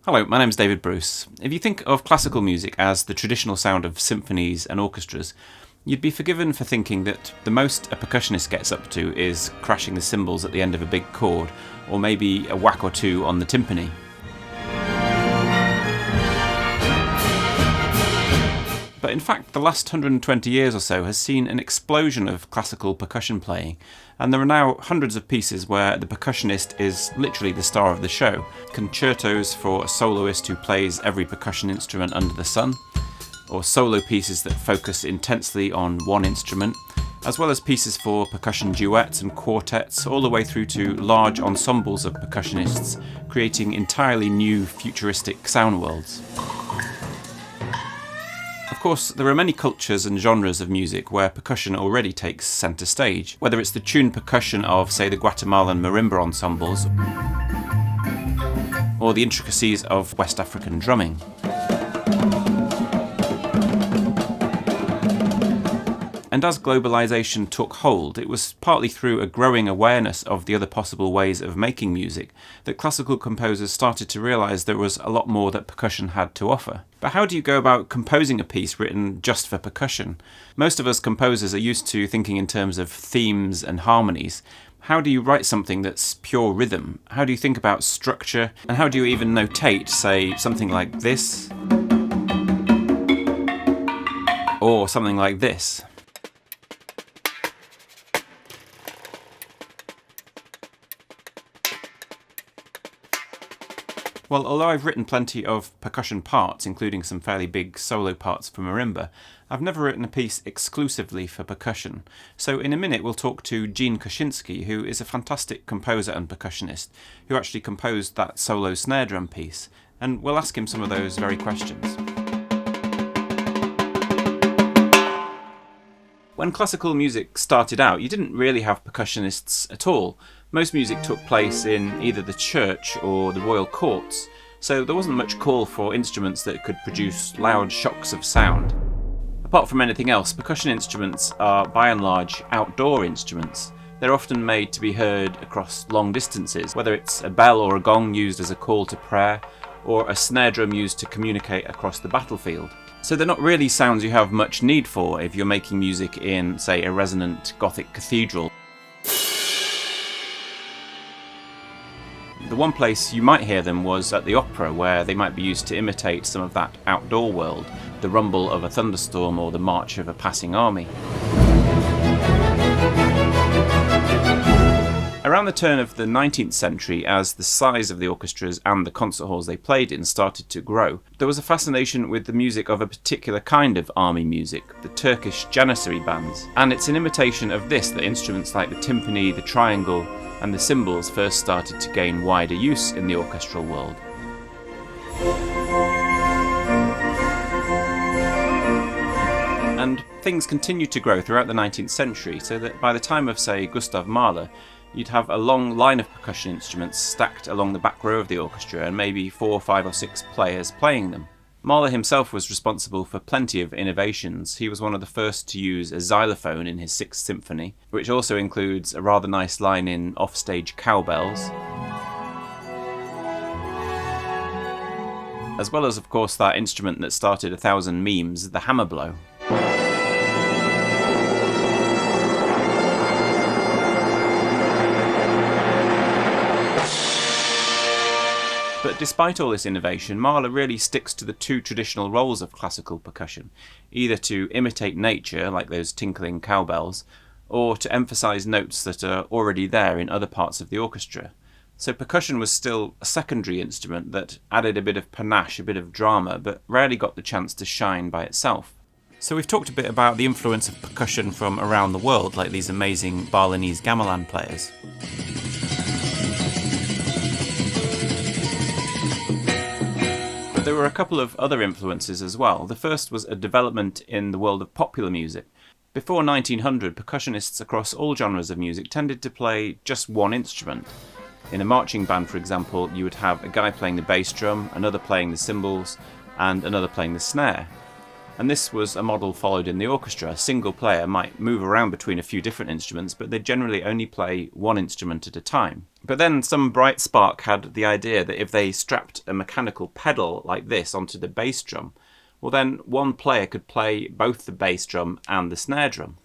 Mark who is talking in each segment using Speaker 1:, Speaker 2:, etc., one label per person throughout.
Speaker 1: Hello, my name's David Bruce. If you think of classical music as the traditional sound of symphonies and orchestras, you'd be forgiven for thinking that the most a percussionist gets up to is crashing the cymbals at the end of a big chord, or maybe a whack or two on the timpani. But in fact, the last 120 years or so has seen an explosion of classical percussion playing, and there are now hundreds of pieces where the percussionist is literally the star of the show. Concertos for a soloist who plays every percussion instrument under the sun, or solo pieces that focus intensely on one instrument, as well as pieces for percussion duets and quartets, all the way through to large ensembles of percussionists, creating entirely new futuristic sound worlds. Of course, there are many cultures and genres of music where percussion already takes centre stage, whether it's the tuned percussion of, say, the Guatemalan marimba ensembles, or the intricacies of West African drumming. And as globalisation took hold, it was partly through a growing awareness of the other possible ways of making music that classical composers started to realise there was a lot more that percussion had to offer. But how do you go about composing a piece written just for percussion? Most of us composers are used to thinking in terms of themes and harmonies. How do you write something that's pure rhythm? How do you think about structure? And how do you even notate, say, something like this? Or something like this? Well, although I've written plenty of percussion parts, including some fairly big solo parts for marimba, I've never written a piece exclusively for percussion. So in a minute we'll talk to Gene Koshinski, who is a fantastic composer and percussionist, who actually composed that solo snare drum piece, and we'll ask him some of those very questions. When classical music started out, you didn't really have percussionists at all. Most music took place in either the church or the royal courts, so there wasn't much call for instruments that could produce loud shocks of sound. Apart from anything else, percussion instruments are by and large outdoor instruments. They're often made to be heard across long distances, whether it's a bell or a gong used as a call to prayer, or a snare drum used to communicate across the battlefield. So they're not really sounds you have much need for if you're making music in, say, a resonant Gothic cathedral. The one place you might hear them was at the opera, where they might be used to imitate some of that outdoor world, the rumble of a thunderstorm or the march of a passing army. Around the turn of the 19th century, as the size of the orchestras and the concert halls they played in started to grow, there was a fascination with the music of a particular kind of army music, the Turkish Janissary bands. And it's in imitation of this that instruments like the timpani, the triangle, and the cymbals first started to gain wider use in the orchestral world. And things continued to grow throughout the 19th century, so that by the time of, say, Gustav Mahler, you'd have a long line of percussion instruments stacked along the back row of the orchestra and maybe 4, 5 or 6 players playing them. Mahler himself was responsible for plenty of innovations. He was one of the first to use a xylophone in his 6th symphony, which also includes a rather nice line in offstage cowbells, as well as, of course, that instrument that started 1,000 memes, the hammer blow. But despite all this innovation, Mahler really sticks to the two traditional roles of classical percussion, either to imitate nature, like those tinkling cowbells, or to emphasise notes that are already there in other parts of the orchestra. So percussion was still a secondary instrument that added a bit of panache, a bit of drama, but rarely got the chance to shine by itself. So we've talked a bit about the influence of percussion from around the world, like these amazing Balinese gamelan players. There were a couple of other influences as well. The first was a development in the world of popular music. Before 1900, percussionists across all genres of music tended to play just one instrument. In a marching band, for example, you would have a guy playing the bass drum, another playing the cymbals, and another playing the snare. And this was a model followed in the orchestra. A single player might move around between a few different instruments, but they generally only play one instrument at a time. But then some bright spark had the idea that if they strapped a mechanical pedal like this onto the bass drum, well then one player could play both the bass drum and the snare drum.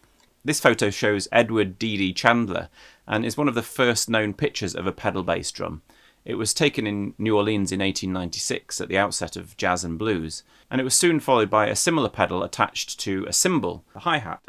Speaker 1: This photo shows Edward D.D. Chandler and is one of the first known pictures of a pedal bass drum. It was taken in New Orleans in 1896 at the outset of jazz and blues, and it was soon followed by a similar pedal attached to a cymbal, a hi-hat.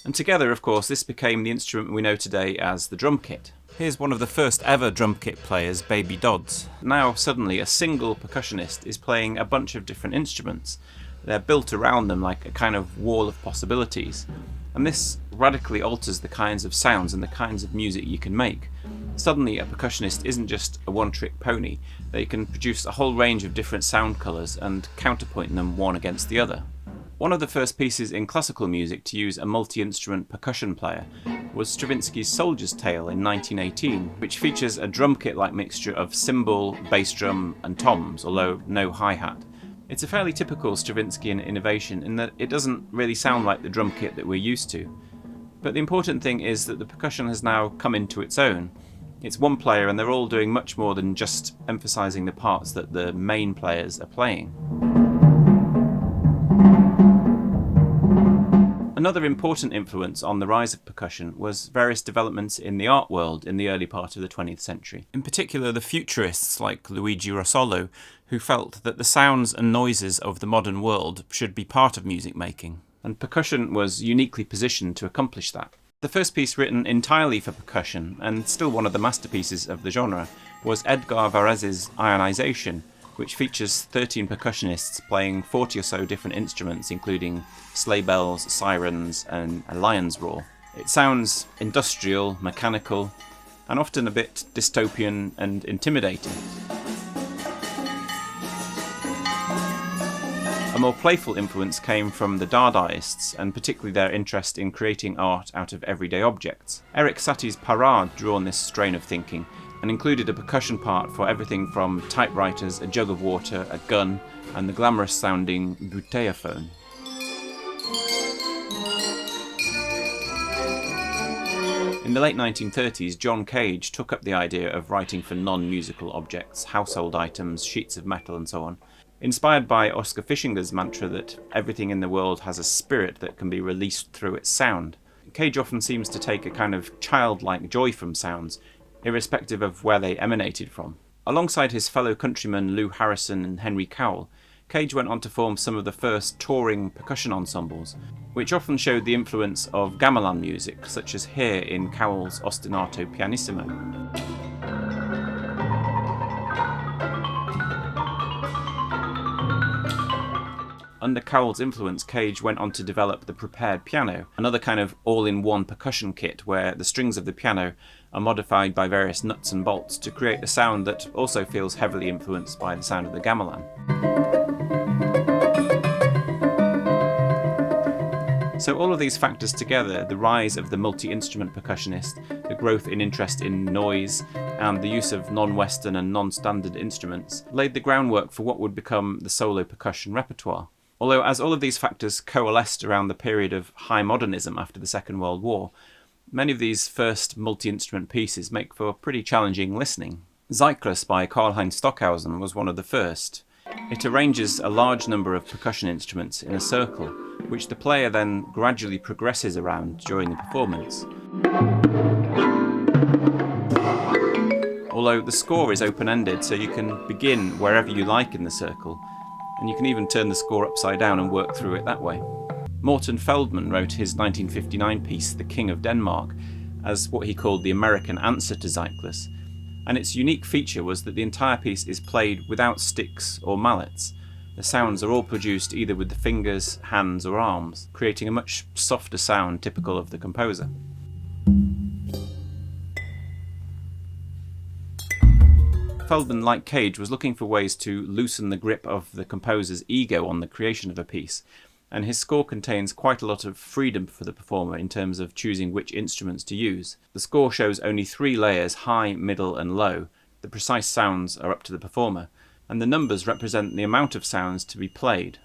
Speaker 1: And together, of course, this became the instrument we know today as the drum kit. Here's one of the first ever drum kit players, Baby Dodds. Now suddenly a single percussionist is playing a bunch of different instruments. They're built around them like a kind of wall of possibilities. And this radically alters the kinds of sounds and the kinds of music you can make. Suddenly a percussionist isn't just a one-trick pony. They can produce a whole range of different sound colours and counterpoint them one against the other. One of the first pieces in classical music to use a multi-instrument percussion player was Stravinsky's Soldier's Tale in 1918, which features a drum kit-like mixture of cymbal, bass drum and toms, although no hi-hat. It's a fairly typical Stravinskyan innovation in that it doesn't really sound like the drum kit that we're used to. But the important thing is that the percussion has now come into its own. It's one player and they're all doing much more than just emphasising the parts that the main players are playing. Another important influence on the rise of percussion was various developments in the art world in the early part of the 20th century. In particular, the Futurists like Luigi Russolo, who felt that the sounds and noises of the modern world should be part of music making, and percussion was uniquely positioned to accomplish that. The first piece written entirely for percussion, and still one of the masterpieces of the genre, was Edgar Varèse's Ionization, which features 13 percussionists playing 40 or so different instruments, including sleigh bells, sirens, and a lion's roar. It sounds industrial, mechanical, and often a bit dystopian and intimidating. A more playful influence came from the Dadaists, and particularly their interest in creating art out of everyday objects. Erik Satie's Parade drew on this strain of thinking, and included a percussion part for everything from typewriters, a jug of water, a gun, and the glamorous-sounding buteaphone. In the late 1930s, John Cage took up the idea of writing for non-musical objects, household items, sheets of metal, and so on. Inspired by Oscar Fishinger's mantra that everything in the world has a spirit that can be released through its sound, Cage often seems to take a kind of childlike joy from sounds, irrespective of where they emanated from. Alongside his fellow countrymen Lou Harrison and Henry Cowell, Cage went on to form some of the first touring percussion ensembles, which often showed the influence of gamelan music, such as here in Cowell's Ostinato Pianissimo. Under Cowell's influence, Cage went on to develop the prepared piano, another kind of all-in-one percussion kit where the strings of the piano are modified by various nuts and bolts to create a sound that also feels heavily influenced by the sound of the gamelan. So all of these factors together, the rise of the multi-instrument percussionist, the growth in interest in noise, and the use of non-Western and non-standard instruments, laid the groundwork for what would become the solo percussion repertoire. Although as all of these factors coalesced around the period of high modernism after the Second World War, many of these first multi-instrument pieces make for pretty challenging listening. Zyklus by Karlheinz Stockhausen was one of the first. It arranges a large number of percussion instruments in a circle, which the player then gradually progresses around during the performance. Although the score is open-ended, so you can begin wherever you like in the circle, and you can even turn the score upside down and work through it that way. Morton Feldman wrote his 1959 piece, The King of Denmark, as what he called the American answer to Zyklus, and its unique feature was that the entire piece is played without sticks or mallets. The sounds are all produced either with the fingers, hands or arms, creating a much softer sound typical of the composer. Feldman, like Cage, was looking for ways to loosen the grip of the composer's ego on the creation of a piece, and his score contains quite a lot of freedom for the performer in terms of choosing which instruments to use. The score shows only 3 layers, high, middle and low. The precise sounds are up to the performer, and the numbers represent the amount of sounds to be played.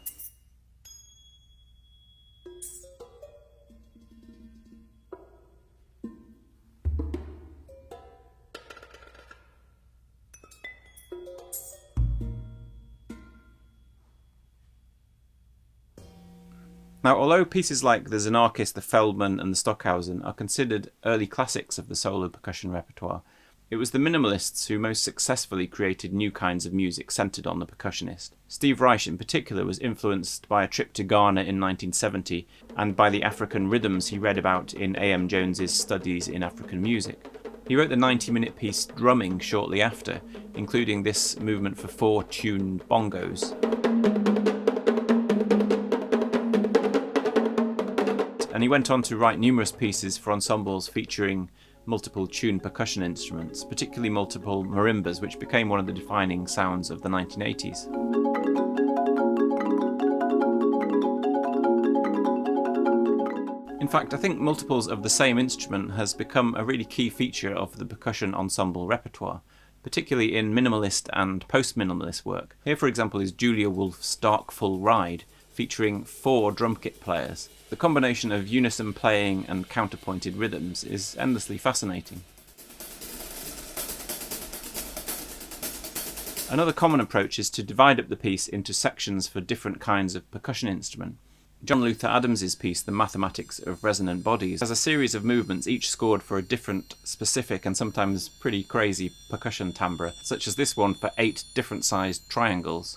Speaker 1: Now, although pieces like the Xenakis, the Feldman, and the Stockhausen are considered early classics of the solo percussion repertoire, it was the minimalists who most successfully created new kinds of music centered on the percussionist. Steve Reich in particular was influenced by a trip to Ghana in 1970 and by the African rhythms he read about in A.M. Jones's Studies in African Music. He wrote the 90-minute piece Drumming shortly after, including this movement for 4 tuned bongos. And he went on to write numerous pieces for ensembles featuring multiple tuned percussion instruments, particularly multiple marimbas, which became one of the defining sounds of the 1980s. In fact, I think multiples of the same instrument has become a really key feature of the percussion ensemble repertoire, particularly in minimalist and post-minimalist work. Here, for example, is Julia Wolf's Dark Full Ride, featuring 4 drum kit players. The combination of unison playing and counterpointed rhythms is endlessly fascinating. Another common approach is to divide up the piece into sections for different kinds of percussion instrument. John Luther Adams's piece, The Mathematics of Resonant Bodies, has a series of movements each scored for a different, specific and sometimes pretty crazy percussion timbre, such as this one for 8 different sized triangles.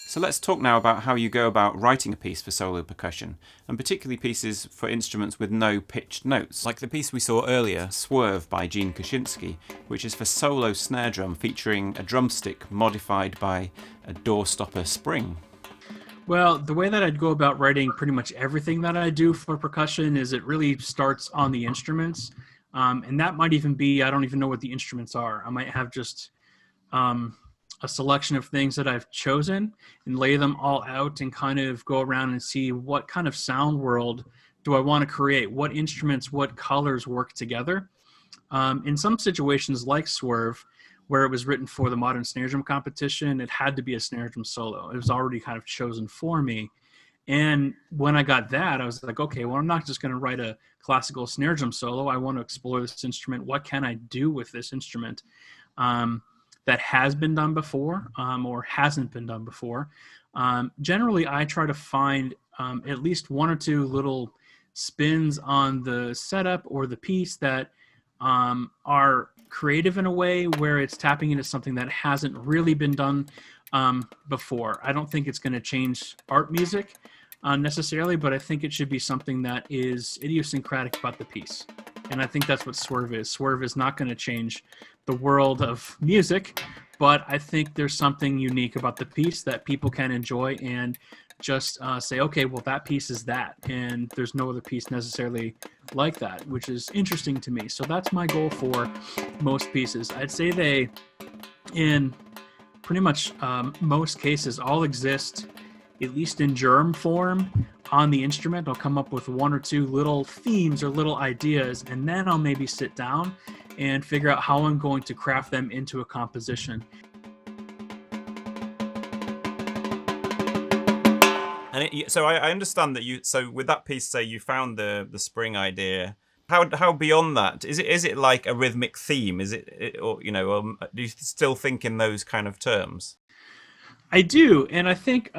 Speaker 1: So let's talk now about how you go about writing a piece for solo percussion, and particularly pieces for instruments with no pitched notes, like the piece we saw earlier, Swerve by Gene Koshinski, which is for solo snare drum featuring a drumstick modified by a doorstopper spring.
Speaker 2: Well, the way that I'd go about writing pretty much everything that I do for percussion is it really starts on the instruments, and that might even be, I don't even know what the instruments are. I might have just a selection of things that I've chosen and lay them all out and kind of go around and see what kind of sound world do I want to create, what instruments, what colors work together. In some situations like Swerve, where it was written for the modern snare drum competition, it had to be a snare drum solo. It was already kind of chosen for me. And when I got that, I was like, okay, well, I'm not just going to write a classical snare drum solo. I want to explore this instrument. What can I do with this instrument that has been done before or hasn't been done before? Generally, I try to find at least 1 or 2 little spins on the setup or the piece that are creative in a way where it's tapping into something that hasn't really been done before. I don't think it's going to change art music necessarily, but I think it should be something that is idiosyncratic about the piece. And I think that's what Swerve is. Swerve is not going to change the world of music, but I think there's something unique about the piece that people can enjoy and just say, okay, well, that piece is that, and there's no other piece necessarily like that, which is interesting to me. So that's my goal for most pieces. I'd say they, in pretty much most cases, all exist, at least in germ form, on the instrument. I'll come up with 1 or 2 little themes or little ideas, and then I'll maybe sit down and figure out how I'm going to craft them into a composition.
Speaker 1: And so I understand that you. So with that piece, say you found the spring idea. How beyond that is it like a rhythmic theme? Is it or do you still think in those kind of terms?
Speaker 2: I do, and I think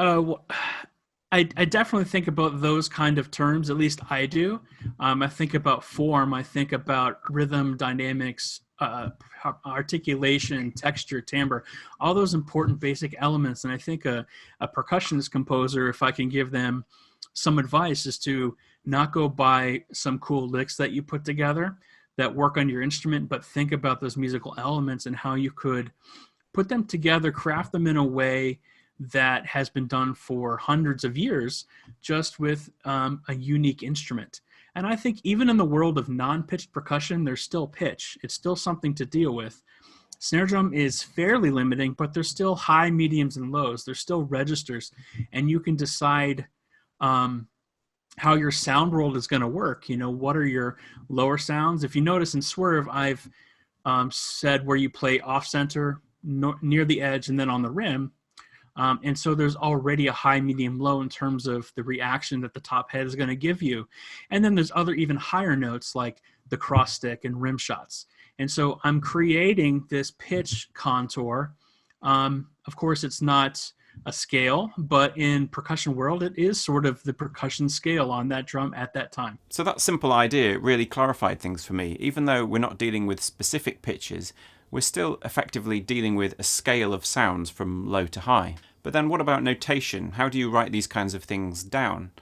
Speaker 2: I definitely think about those kind of terms. At least I do. I think about form. I think about rhythm, dynamics, articulation, texture, timbre, all those important basic elements. And I think a percussionist composer, if I can give them some advice, is to not go by some cool licks that you put together that work on your instrument, but think about those musical elements and how you could put them together, craft them in a way that has been done for hundreds of years, just with a unique instrument. And I think even in the world of non-pitched percussion, there's still pitch. It's still something to deal with. Snare drum is fairly limiting, but there's still high, mediums, and lows. There's still registers, and you can decide how your sound world is going to work. What are your lower sounds? If you notice in Swerve, I've said where you play off-center, near the edge, and then on the rim. And so there's already a high, medium, low in terms of the reaction that the top head is going to give you. And then there's other even higher notes like the cross stick and rim shots. And so I'm creating this pitch contour of Of course, it's not a scale, but in percussion world, it is sort of the percussion scale on that drum at that time.
Speaker 1: So that simple idea really clarified things for me. Even though we're not dealing with specific pitches, we're still effectively dealing with a scale of sounds from low to high. But then what about notation? How do you write these kinds of things down?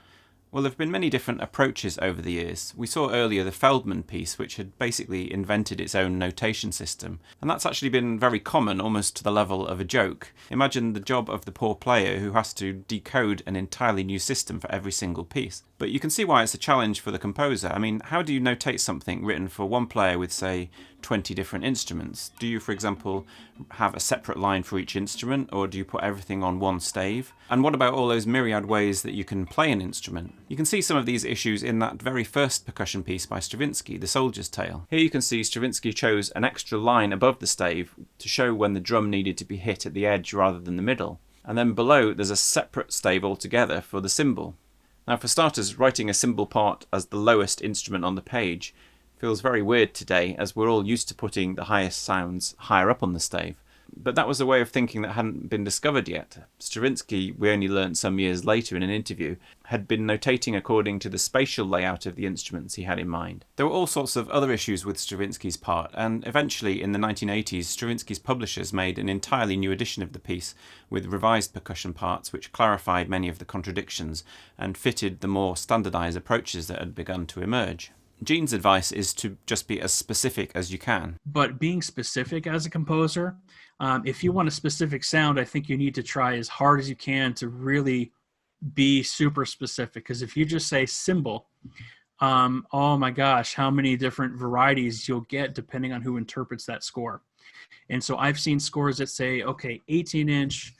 Speaker 1: Well, there have been many different approaches over the years. We saw earlier the Feldman piece, which had basically invented its own notation system. And that's actually been very common, almost to the level of a joke. Imagine the job of the poor player who has to decode an entirely new system for every single piece. But you can see why it's a challenge for the composer. I mean, how do you notate something written for one player with, say, 20 different instruments? Do you, for example, have a separate line for each instrument, or do you put everything on one stave? And what about all those myriad ways that you can play an instrument? You can see some of these issues in that very first percussion piece by Stravinsky, The Soldier's Tale. Here you can see Stravinsky chose an extra line above the stave to show when the drum needed to be hit at the edge rather than the middle. And then below there's a separate stave altogether for the cymbal. Now, for starters, writing a cymbal part as the lowest instrument on the page feels very weird today, as we're all used to putting the highest sounds higher up on the stave. But that was a way of thinking that hadn't been discovered yet. Stravinsky, we only learnt some years later in an interview, had been notating according to the spatial layout of the instruments he had in mind. There were all sorts of other issues with Stravinsky's part, and eventually in the 1980s, Stravinsky's publishers made an entirely new edition of the piece with revised percussion parts which clarified many of the contradictions and fitted the more standardised approaches that had begun to emerge. Gene's advice is to just be as specific as you can.
Speaker 2: But being specific as a composer, if you want a specific sound, I think you need to try as hard as you can to really be super specific. Because if you just say cymbal, oh my gosh, how many different varieties you'll get depending on who interprets that score. And so I've seen scores that say, okay, 18-inch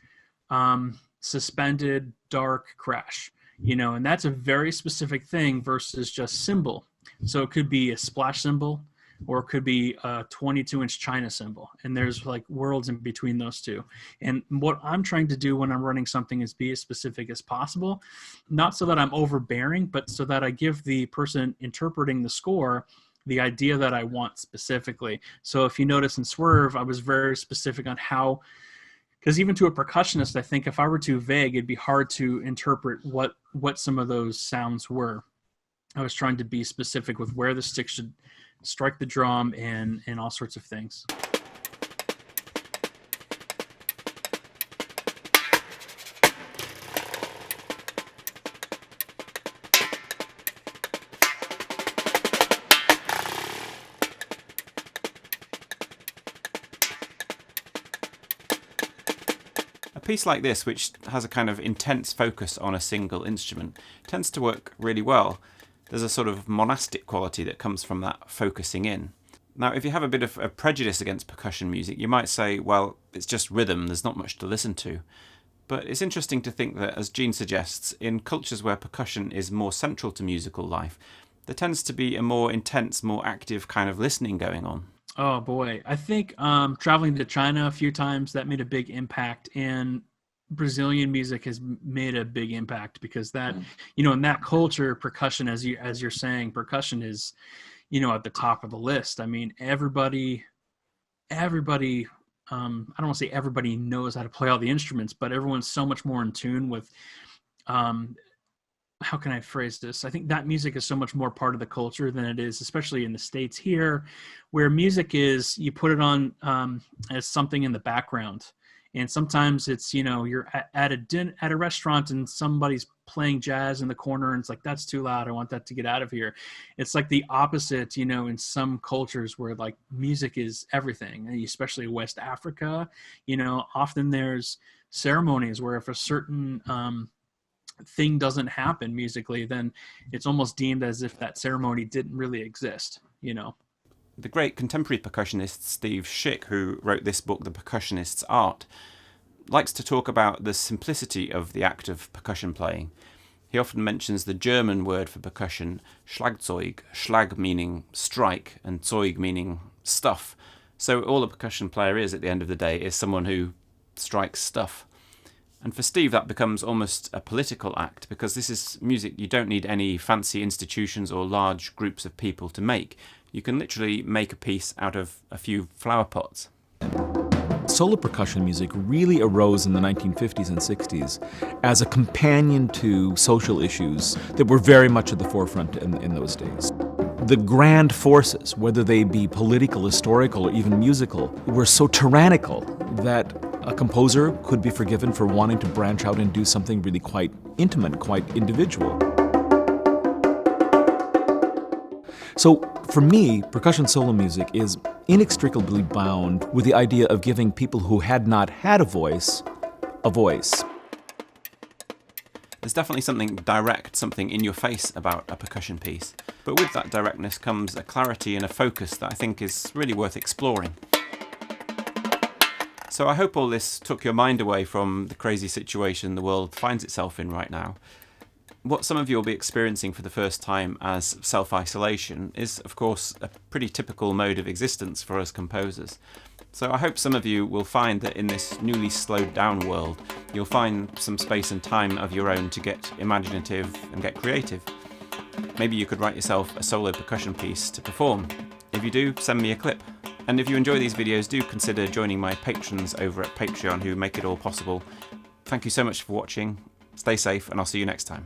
Speaker 2: suspended dark crash, and that's a very specific thing versus just cymbal. So it could be a splash cymbal, or it could be a 22-inch China cymbal. And there's like worlds in between those two. And what I'm trying to do when I'm running something is be as specific as possible, not so that I'm overbearing, but so that I give the person interpreting the score the idea that I want specifically. So if you notice in Swerve, I was very specific on how, because even to a percussionist, I think if I were too vague, it'd be hard to interpret what some of those sounds were. I was trying to be specific with where the stick should strike the drum and all sorts of things.
Speaker 1: A piece like this, which has a kind of intense focus on a single instrument, tends to work really well. There's a sort of monastic quality that comes from that focusing in. Now, if you have a bit of a prejudice against percussion music, you might say, well, it's just rhythm, there's not much to listen to. But it's interesting to think that, as Gene suggests, in cultures where percussion is more central to musical life, there tends to be a more intense, more active kind of listening going on.
Speaker 2: Oh boy, I think traveling to China a few times, that made a big impact, and Brazilian music has made a big impact because that, in that culture, percussion, as you're saying, percussion is, at the top of the list. I mean, everybody, I don't want to say everybody knows how to play all the instruments, but everyone's so much more in tune with, how can I phrase this? I think that music is so much more part of the culture than it is, especially in the States here, where music is, you put it on as something in the background. And sometimes it's, you're at a restaurant and somebody's playing jazz in the corner and it's like, that's too loud. I want that to get out of here. It's like the opposite, in some cultures where like music is everything, especially West Africa, often there's ceremonies where if a certain thing doesn't happen musically, then it's almost deemed as if that ceremony didn't really exist,
Speaker 1: The great contemporary percussionist Steve Schick, who wrote this book, The Percussionist's Art, likes to talk about the simplicity of the act of percussion playing. He often mentions the German word for percussion, Schlagzeug, Schlag meaning strike and Zeug meaning stuff. So all a percussion player is at the end of the day is someone who strikes stuff. And for Steve, that becomes almost a political act, because this is music you don't need any fancy institutions or large groups of people to make. You can literally make a piece out of a few flower pots.
Speaker 3: solo percussion music really arose in the 1950s and 60s as a companion to social issues that were very much at the forefront in those days. The grand forces, whether they be political, historical, or even musical, were so tyrannical that a composer could be forgiven for wanting to branch out and do something really quite intimate, quite individual. So for me, percussion solo music is inextricably bound with the idea of giving people who had not had a voice.
Speaker 1: There's definitely something direct, something in your face about a percussion piece. But with that directness comes a clarity and a focus that I think is really worth exploring. So I hope all this took your mind away from the crazy situation the world finds itself in right now. What some of you will be experiencing for the first time as self-isolation is, of course, a pretty typical mode of existence for us composers. So I hope some of you will find that in this newly slowed down world, you'll find some space and time of your own to get imaginative and get creative. Maybe you could write yourself a solo percussion piece to perform. If you do, send me a clip. And if you enjoy these videos, do consider joining my patrons over at Patreon who make it all possible. Thank you so much for watching. Stay safe, and I'll see you next time.